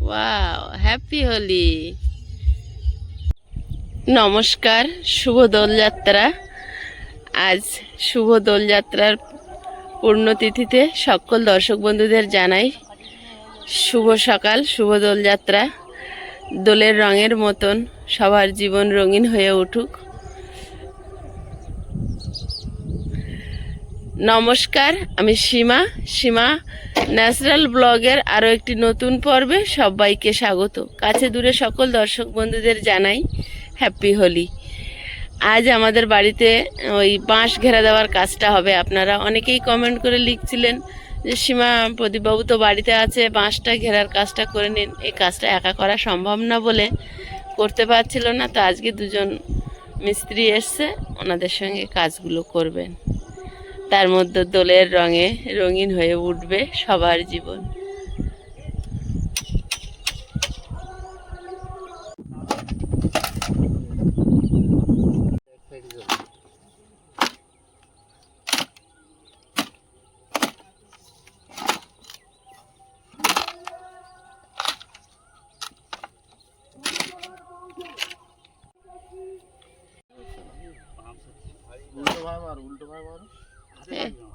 Wow, happy Holi. নমস্কার, শুভ দোলযাত্রা। আজ শুভ দোলযাত্রার পূর্ণতিথিতে সকল দর্শক বন্ধুদের জানাই শুভ সকাল, শুভ দোলযাত্রা। দোলের রঙের মতন সবার জীবন রঙিন হয়ে উঠুক। নমস্কার, আমি সীমা ন্যাচারাল ব্লগের আরও একটি নতুন পর্বে সবাইকে স্বাগত। কাছে দূরে সকল দর্শক বন্ধুদের জানাই হ্যাপি হোলি। আজ আমাদের বাড়িতে ওই বাঁশ ঘেরা দেওয়ার কাজটা হবে। আপনারা অনেকেই কমেন্ট করে লিখছিলেন যে সীমা, প্রদীপবাবু তো বাড়িতে আছে, বাঁশটা ঘেরার কাজটা করে নিন। এই কাজটা একা করা সম্ভব না বলে করতে পারছিল না, তো আজকে দুজন মিস্ত্রি এসছে, ওনাদের সঙ্গে কাজগুলো করবেন। তার মধ্যে দোলের রঙে রঙিন হয়ে উঠবে সবার জীবন।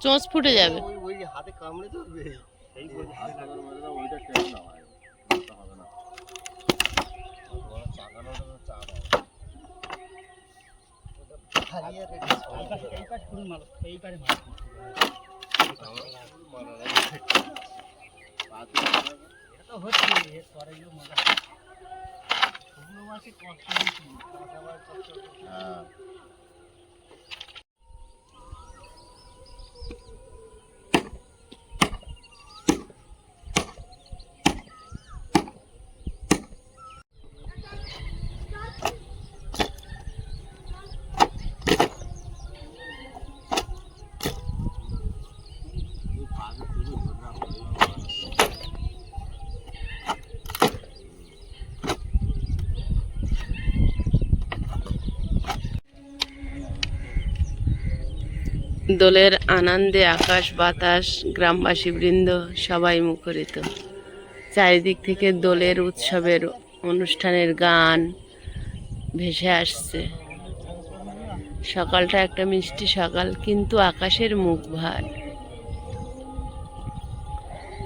চোঁচ ফুটে যাবে। দোলের আনন্দে আকাশ বাতাস, গ্রামবাসী বৃন্দ সবাই মুখরিত। চারিদিক থেকে দোলের উৎসবের অনুষ্ঠানের গান ভেসে আসছে। সকালটা একটা মিষ্টি সকাল, কিন্তু আকাশের মুখ ভার।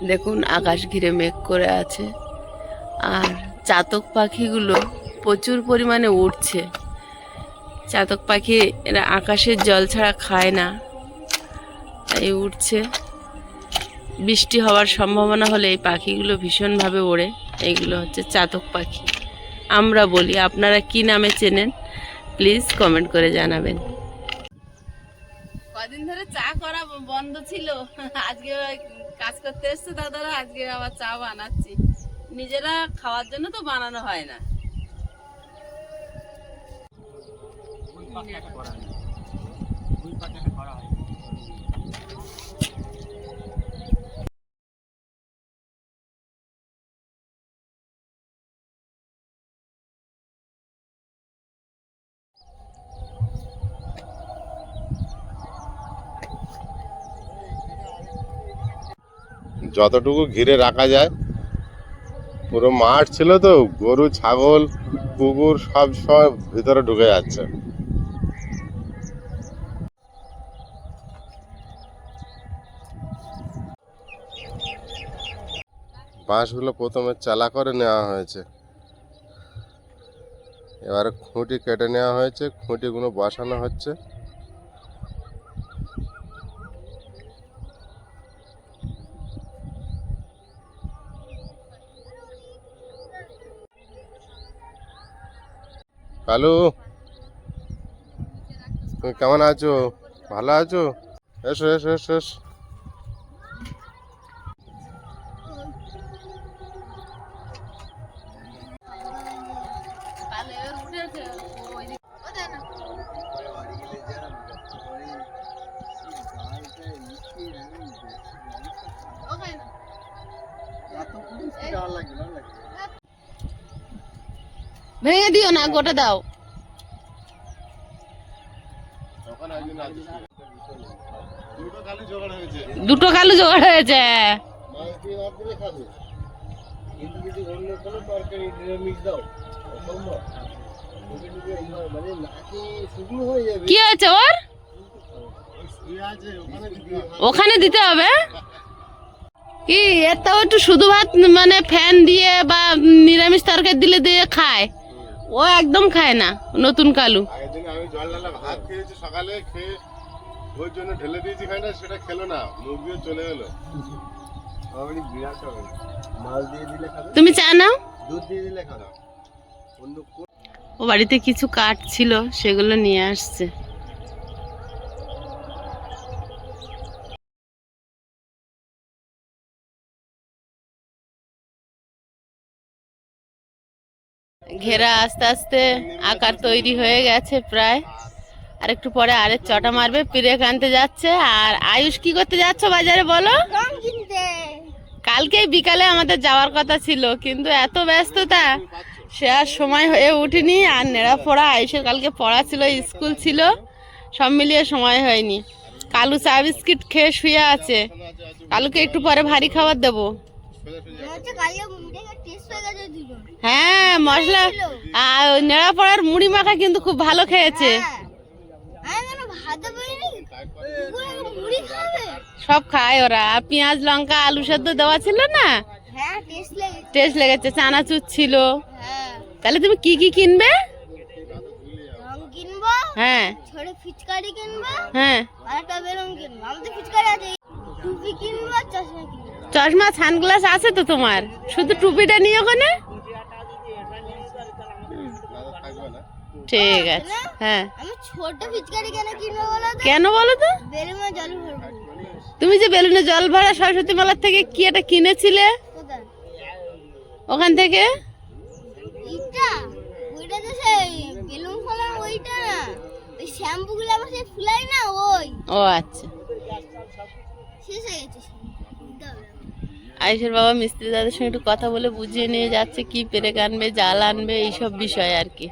দেখুন, আকাশ ঘিরে মেঘ করে আছে, আর চাতক পাখিগুলো প্রচুর পরিমাণে উড়ছে। চাতক পাখি এরা আকাশের জল ছাড়া খায় না, তাই উঠছে। বৃষ্টি হওয়ার সম্ভাবনা হলে এই পাখিগুলো ভীষণভাবে ওড়ে। এইগুলো হচ্ছে চাতক পাখি আমরা বলি। আপনারা কি নামে চেনেন প্লিজ কমেন্ট করে জানাবেন। কদিন ধরে চা করা বন্ধ ছিল, আজকে কাজ করতে এসছে দাদারা, আজকে আবার চা বানাচ্ছি। নিজেরা খাওয়ার জন্য তো বানানো হয় না। যতটুকু ঘিরে রাখা যায়, পুরো মাঠ ছিল তো, গরু ছাগল কুকুর সব ভিতরে ঢুকে যাচ্ছে। বাঁশগুলো প্রথমে চালা করে নেওয়া হয়েছে, এবারে খুঁটি কেটে নেওয়া হয়েছে, খুঁটিগুলো বসানো হচ্ছে। কালু, তুমি কেমন আছো? ভালো আছো? এসো এসো এসো এসো। ভেঙে দিও না, গোটা দাও। দুটো কালু জোগাড় হয়েছে। কিন্তু যদি অন্য কোনো তরকারি মিক্স দাও অসম্ভব মানে নাকি শুকনো হয়ে যাবে। কি আছে ওর? ওখানে দিতে হবে কি? এর তাও একটু শুধু ভাত মানে ফ্যান দিয়ে বা নিরামিষ তরকারি দিলে দিয়ে খায়, ও একদম খায় না নতুন কালু। আগের দিন আমি জল ঢালা ভাত খেয়েছি সকালে, খেয়ে ওই জন্য ঢেলে দিয়েছি খাইটা, সেটা খেলো না, মুখ দিয়ে চলে গেলো। আমি বিরাট হবে, মাছ দিয়ে দিলে খাবে, তুমি চা নাও। দুধ দিয়ে দিলে খাবে। অন্য ও বাড়িতে কিছু কাঠ ছিল সেগুলো নিয়ে আসছে। ঘেরা আস্তে আস্তে আকার তৈরি হয়ে গেছে প্রায়, আর একটু পরে আরেক চটা মারবে, পিরেক আনতে যাচ্ছে। আর আয়ুষ কি করতে যাচ্ছ বাজারে বলো? কালকে বিকালে আমাদের যাওয়ার কথা ছিল, কিন্তু এত ব্যস্ততা সে আর সময় হয়ে উঠেনি। আর নেড়া পড়া আয়ুষের কালকে পড়া ছিল, স্কুল ছিল, সব মিলিয়ে সময় হয়নি। কালু চা বিস্কিট খেয়ে শুয়ে আছে, কালুকে একটু পরে ভারী খাবার দেবো। হ্যাঁ মশলা আর নেড়া পড়ার মুড়ি মাখা কিন্তু খুব ভালো খেয়েছে। সব খায় ওরা, আর পেঁয়াজ লঙ্কা আলু সেদ্ধ দেওয়া ছিল না, টেস্ট লেগেছে। চানাচুর ছিল। তাহলে তুমি কি কি কিনবে? হ্যাঁ হ্যাঁ, চশমা সানগ্লাস আছে তো তোমার, শুধু টুপিটা নিয়ে ওখানে। ঠিক আছে, হ্যাঁ। আমি ছোট পিচকারি কেন কিনবো বলো তো? কেন বলো তো? বেলুনে জল ভরবো। তুমি যে বেলুনে জল ভরা সরস্বতী মেলার থেকে কি এটা কিনেছিলে কোথায়? ওখান থেকে? এইটা ওইটা তো সেই বেলুন ফোলার ওইটা না, ওই শ্যাম্পু গুলো আবার সেই ফুলাই না ওই। ও আচ্ছা। শেষ হয়ে গেছে। আয়েশের বাবা মিস্ত্রি দাদের সঙ্গে একটু কথা বলে বুঝিয়ে নিয়ে যাচ্ছে কি পেরেক আনবে, জাল আনবে, এইসব বিষয় আর কি।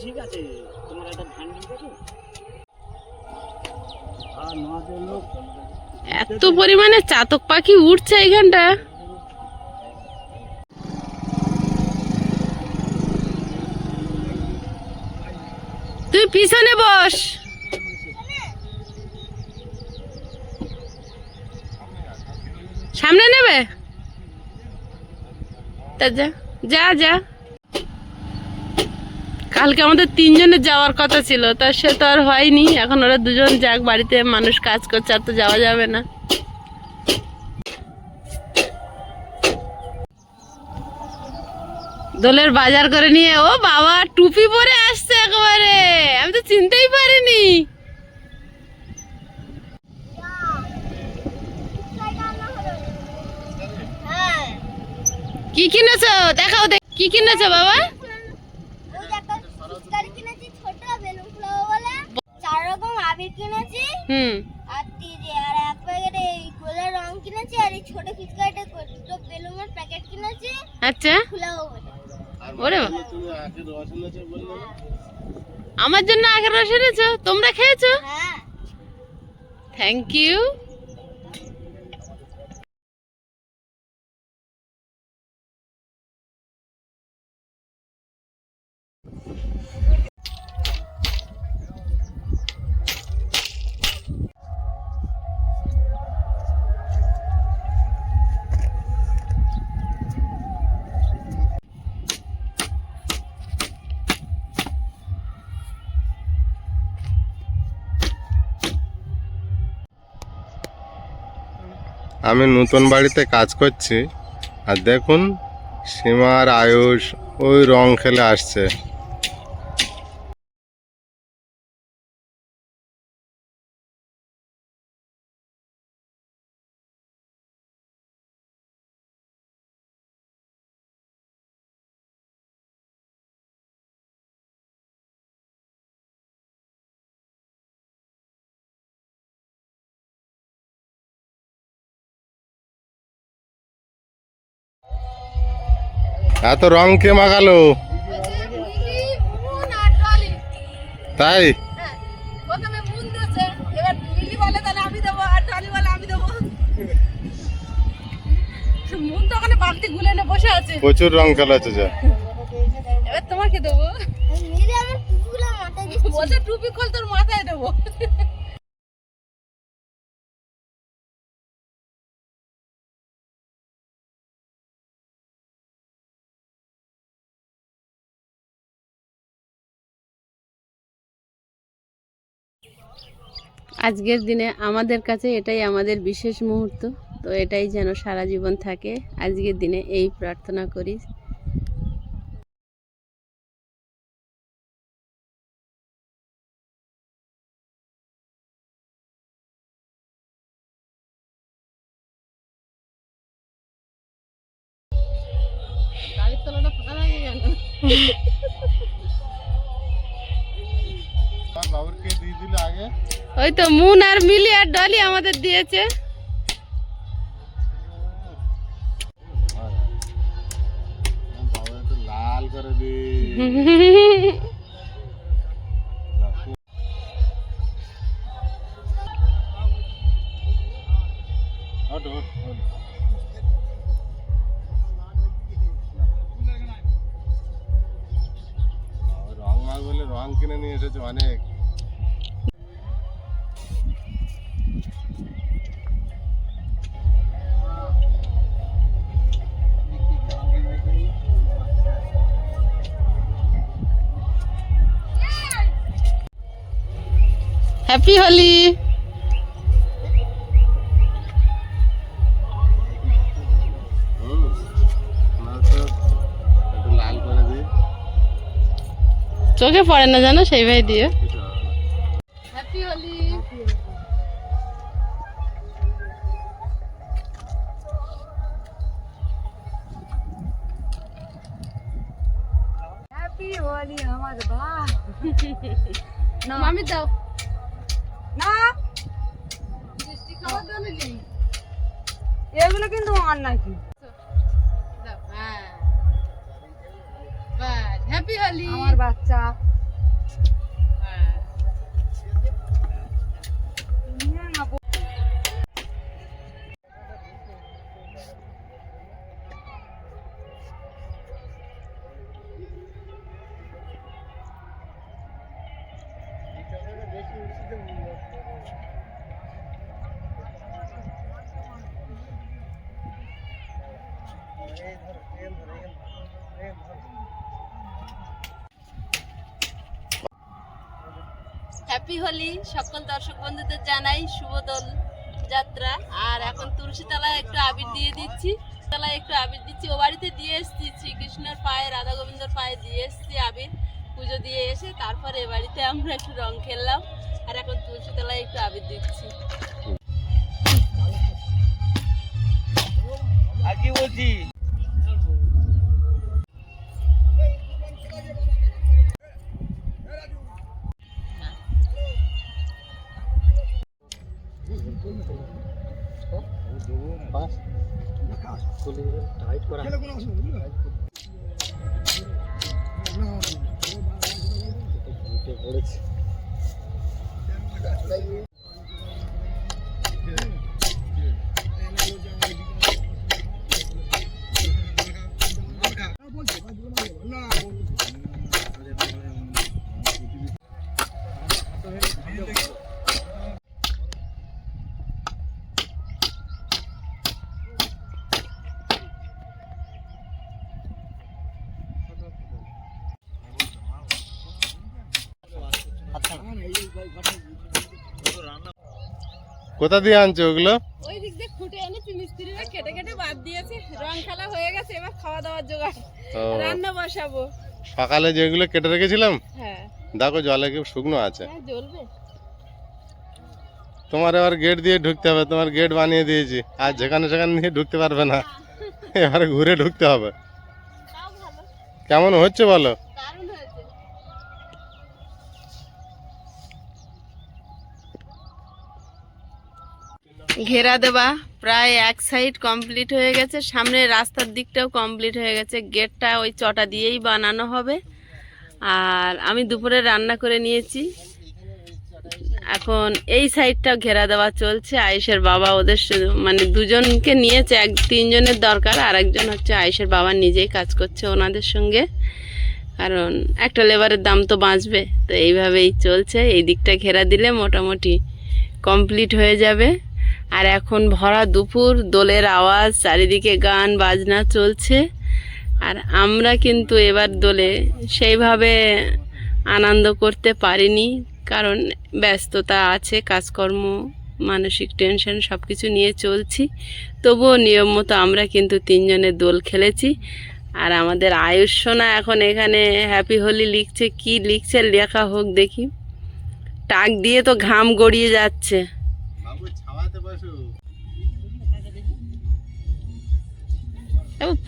ঠিক আছে, তোমার একটা ধান দিতে এত পরিমাণে চাতক পাখি উঠছে এইখানটা। তুই পিছনে বস। সামনে নেবে? তা যা যা যা। কালকে আমাদের তিনজনের যাওয়ার কথা ছিল, তা সে তো আর হয়নি। এখন ওরা দুজন যাক, বাড়িতে মানুষ কাজ করছে, আর তো যাওয়া যাবে না। দোলের বাজার করে নিয়ে, ও বাবা টুপি পরে আসছে একেবারে, আমি তো চিনতেই পারিনি। কি কিনেছো দেখাও, দেখ কি কিনেছো বাবা? ওই একটা পিচকারি কিনেছি ছোট বেলুন ফোলাবো বলে, 4 রকম আবির কিনেছি, আর তিরি আর এক প্যাকেট এই গোলার রং কিনেছি, আর এই ছোট পিচকারিটা ছোট বেলুনের প্যাকেট কিনেছি। আচ্ছা, ফোলাবো বলে। ওরে আমার জন্য আখের রস এনেছো, তোমরা খেয়েছো? হ্যাঁ। Thank you. আমি নতুন বাড়িতে কাজ করছি, আর দেখুন সীমা আর আয়ুষ ওই রং খেলে আসছে। এত রং কে মাখালো? তাই প্রচুর রং খেলাচ্ছে যে। এবার তোমাকে দেবো। মিলি আমার টুপিগুলো মাথায় দিচ্ছে। বলছে টুপি খোল, তোর মাথায় দেবো। আজকের দিনে আমাদের কাছে এটাই আমাদের বিশেষ মুহূর্ত, তো এটাই যেন সারা জীবন থাকে। আজকের দিনে এই প্রার্থনা করি। গাড়ির তলাটা ফাঁকা লাগে কেন? বাবুরকে দিয়ে দিলে আগে। ওই তো মুন আর মিলি আর ডলি আমাদের দিয়েছে। বাবা একটু লাল করে দি। রং মাখ বলে রং কিনে নিয়ে এসেছে অনেক। হ্যাপি হোলি। একটু লাল করে দি। চোখে পড়ে না জানো, সেই ভাই দিও। হ্যাপি হোলি। হ্যাপি হোলি আমার ভাই। মামি দাও না মিষ্টি খাওয়া দাও নাকি? এগুলো কিন্তু আমার নাকি। দাও। হ্যাঁ বাস, হ্যাপি হোলি। আমার বাচ্চা হ্যাঁ। নিয়ে না হ্যাপি হোলি সকল দর্শক বন্ধুদের জানাই শুভ দোল যাত্রা। আর এখন তুলসী তলায় একটু আবির দিয়ে দিচ্ছি, তলায় একটু আবির দিচ্ছি। ও বাড়িতে দিয়ে এসেছি, শ্রীকৃষ্ণের পায়ে, রাধা গোবিন্দর পায়ে দিয়ে এসেছি আবির, পুজো দিয়ে এসে তারপরে এ বাড়িতে আমরা একটু রং খেললাম। আর এখন তুলসী তলায় একটু আবির দিচ্ছি। আর কি বলছি টাইট করা পড়েছে। কোথা দিয়ে আনছো ওগুলো? ওই দিক দিয়ে খুঁটে এনেছি, মিস্ত্রিরা কেটে কেটে বাদ দিয়েছে। রং খেলা হয়ে গেছে, এবার খাওয়া দাওয়ার জোগাড়, রান্না বসাবো। সকালে যেগুলো কেটে রেখেছিলাম হ্যাঁ দেখো জলে কি শুকনো আছে। হ্যাঁ জ্বলবে। তোমার এবার গেট দিয়ে ঢুকতে হবে, তোমার গেট বানিয়ে দিয়েছি, আর যেখানে সেখানে নিয়ে ঢুকতে পারবে না, এবারে ঘুরে ঢুকতে হবে। তাও ভালো, কেমন হচ্ছে বলো? দারুণ হয়েছে। ঘেরা দেওয়া প্রায় এক সাইড কমপ্লিট হয়ে গেছে, সামনে রাস্তার দিকটাও কমপ্লিট হয়ে গেছে। গেটটা ওই চটা দিয়েই বানানো হবে। আর আমি দুপুরে রান্না করে নিয়েছি, এখন এই সাইডটাও ঘেরা দেওয়া চলছে। আয়েশের বাবা ওদের মানে দুজনকে নিয়েছে, তিনজনের দরকার, আর একজন হচ্ছে আয়েশের বাবা নিজেই কাজ করছে ওনাদের সঙ্গে, কারণ একটা লেবারের দাম তো বাঁচবে। তো এইভাবেই চলছে, এই দিকটা ঘেরা দিলে মোটামুটি কমপ্লিট হয়ে যাবে। আর এখন ভরা দুপুর, দোলের আওয়াজ, চারিদিকে গান বাজনা চলছে। আর আমরা কিন্তু এবার দোলে সেইভাবে আনন্দ করতে পারিনি, কারণ ব্যস্ততা আছে, কাজকর্ম, মানসিক টেনশন সব কিছু নিয়ে চলছি। তবুও নিয়ম মতো আমরা কিন্তু তিনজনে দোল খেলেছি। আর আমাদের আয়ুষ সোনা এখন এখানে হ্যাপি হোলি লিখছে। কি লিখছে লেখা হোক দেখি, টাক দিয়ে তো ঘাম গড়িয়ে যাচ্ছে।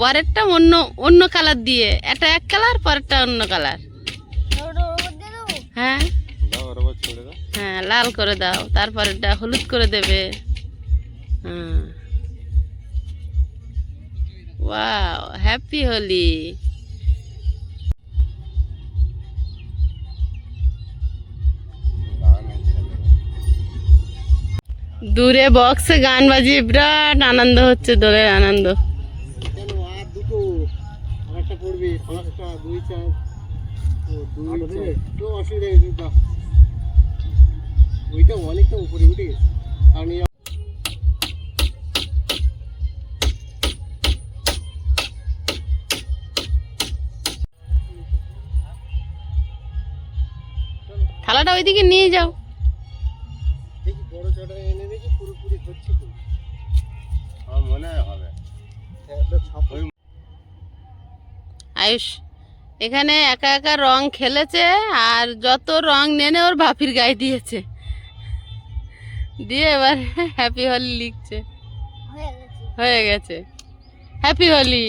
পরেরটা অন্য অন্য কালার দিয়ে, এটা এক কালার, পরেরটা অন্য কালার। হ্যাঁ হ্যাঁ, লাল করে দাও, তারপরেরটা হলুদ করে দেবে। হ্যাঁ, ওয়াও, হ্যাপি হোলি। দূরে বক্সে গান বাজিয়ে বিরাট আনন্দ হচ্ছে, দোলের আনন্দ। কেন আর দুটো, আরেকটা পড়বে, পাঁচটা, দুই চার, তো অসুবিধা নেই, দাও। ওইটা অনেকটা উপরে উঠে গেছে, কারণ থালাটা ওইদিকে নিয়ে যাও। দেখি বড় চটা এনে দেখি পুরোপুরি হচ্ছে তো, আমার মনে হয় হবে। আয়ুষ এখানে একা একা রং খেলেছে, আর যত রং নেনে ওর বাপির গায়ে দিয়েছে, দিয়ে এবার হ্যাপি হোলি লিখছে। হয়ে গেছে, হ্যাপি হোলি।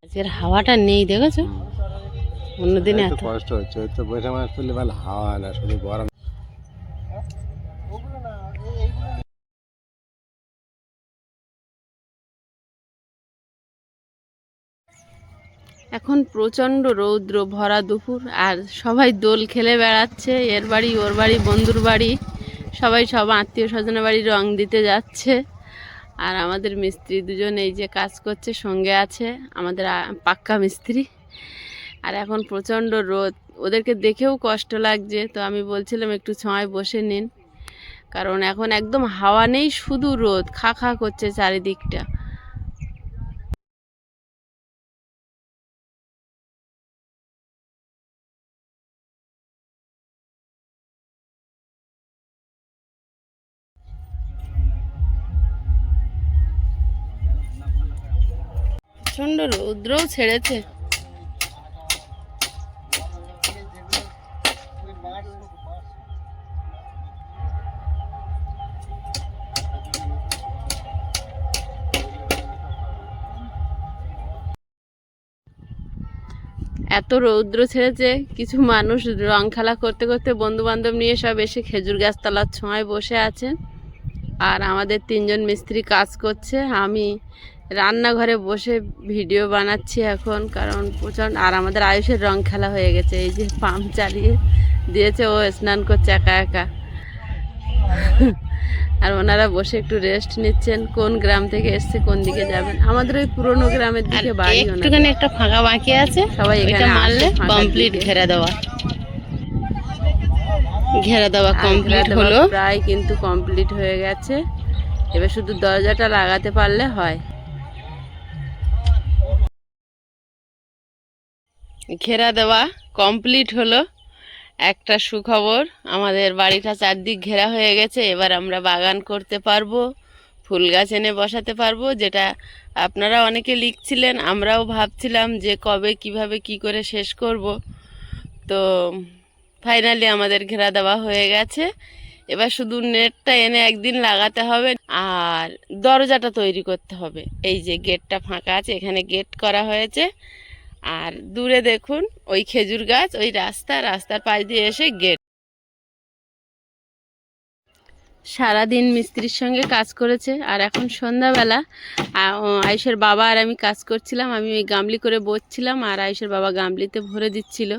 আজকের হাওয়াটা নেই, দেখেছো? অন্যদিন এত কষ্ট হচ্ছে, তো বৈশাখ মাস পড়লে ভালো হাওয়া না, শুধু গরম। এখন প্রচণ্ড রৌদ্র, ভরা দুপুর, আর সবাই দোল খেলে বেড়াচ্ছে। এর বাড়ি, ওর বাড়ি, বন্ধুর বাড়ি, সবাই সব আত্মীয় স্বজনের বাড়ি রং দিতে যাচ্ছে। আর আমাদের মিস্ত্রি দুজন এই যে কাজ করছে, সঙ্গে আছে আমাদের পাক্কা মিস্ত্রি। আর এখন প্রচণ্ড রোদ, ওদেরকে দেখেও কষ্ট লাগছে। তো আমি বলছিলাম একটু ছায়ায় বসে নিন, কারণ এখন একদম হাওয়া নেই, শুধু রোদ, খা খা করছে চারিদিকটা। প্রচণ্ড রৌদ্রও ছেড়েছে। এত রৌদ্র ছেড়েছে, কিছু মানুষ রং খেলা করতে করতে বন্ধু বান্ধব নিয়ে সব এসে খেজুর গাছ তলার ছোঁয়ায় বসে আছেন। আর আমাদের তিনজন মিস্ত্রি কাজ করছে, আমি রান্নাঘরে বসে ভিডিও বানাচ্ছি এখন, কারণ প্রচণ্ড। আর আমাদের আয়ুষের রং খেলা হয়ে গেছে, এই যে পাম্প চালিয়ে দিয়েছে, ও স্নান করছে একা একা। আর ওনারা বসে একটু রেস্ট নিচ্ছেন। কোন গ্রাম থেকে এসছে, কোন দিকে যাবেন, আমাদের ওই পুরোনো গ্রামের দিকে বাড়ি। একটুখানি একটা ফাঁকা বাকি আছে, সবাই এখানে মারলে কমপ্লিট ঘেরা দেওয়া। ঘেরা দেওয়া কমপ্লিট হলো প্রায়, কিন্তু কমপ্লিট হয়ে গেছে। এবার শুধু দরজাটা লাগাতে পারলে হয়। ঘেরা দেওয়া কমপ্লিট হলো। একটা সুখবর, আমাদের বাড়িটা চারদিক ঘেরা হয়ে গেছে। এবার আমরা বাগান করতে পারবো, ফুল গাছ এনে বসাতে পারবো, যেটা আপনারা অনেকে লিখছিলেন, আমরাও ভাবছিলাম যে কবে কিভাবে কি করে শেষ করব। তো ফাইনালি আমাদের ঘেরা দেওয়া হয়ে গেছে। এবার শুধু নেটটা এনে একদিন লাগাতে হবে আর দরজাটা তৈরি করতে হবে। এই যে গেটটা ফাঁকা আছে, এখানে গেট করা হয়েছে। আর দূরে দেখুন ওই খেজুর গাছ, ওই রাস্তার পাশ দিয়ে এসে গেট। সারাদিন মিস্ত্রির সঙ্গে কাজ করেছে আর এখন সন্ধ্যাবেলা আয়ুষের বাবা আর আমি কাজ করছিলাম। আমি ওই গামলি করে বসছিলাম আর আয়ুষের বাবা গামলিতে ভরে দিচ্ছিল।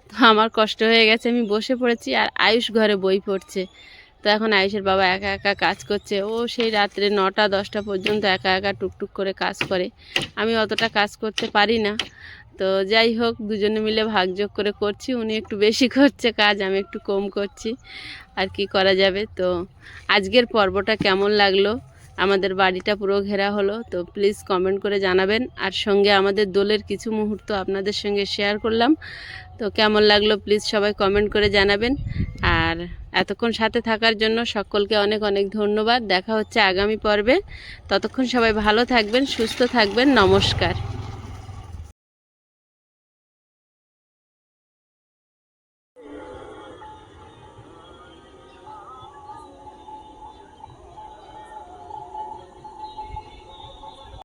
তো আমার কষ্ট হয়ে গেছে, আমি বসে পড়েছি আর আয়ুষ ঘরে বই পড়ছে। তো এখন আয়ুষের বাবা একা একা কাজ করছে। ও সেই রাত্রে 9টা-10টা পর্যন্ত একা একা টুকটুক করে কাজ করে। আমি অতটা কাজ করতে পারি না। তো যাই হোক, দুজনে মিলে ভাগযোগ করে করছি। উনি একটু বেশি করছে কাজ, আমি একটু কম করছি, আর কি করা যাবে। তো আজকের পর্বটা কেমন লাগলো, আমাদের বাড়িটা পুরো ঘেরা হলো, তো প্লিজ কমেন্ট করে জানাবেন। আর সঙ্গে আমাদের দোলের কিছু মুহূর্ত আপনাদের সঙ্গে শেয়ার করলাম। তো কেমন লাগলো প্লিজ সবাই কমেন্ট করে জানাবেন। আর এতক্ষণ সাথে থাকার জন্য সকলকে অনেক অনেক ধন্যবাদ। দেখা হচ্ছে আগামী পর্বে। ততক্ষণ সবাই ভালো থাকবেন, সুস্থ থাকবেন। নমস্কার।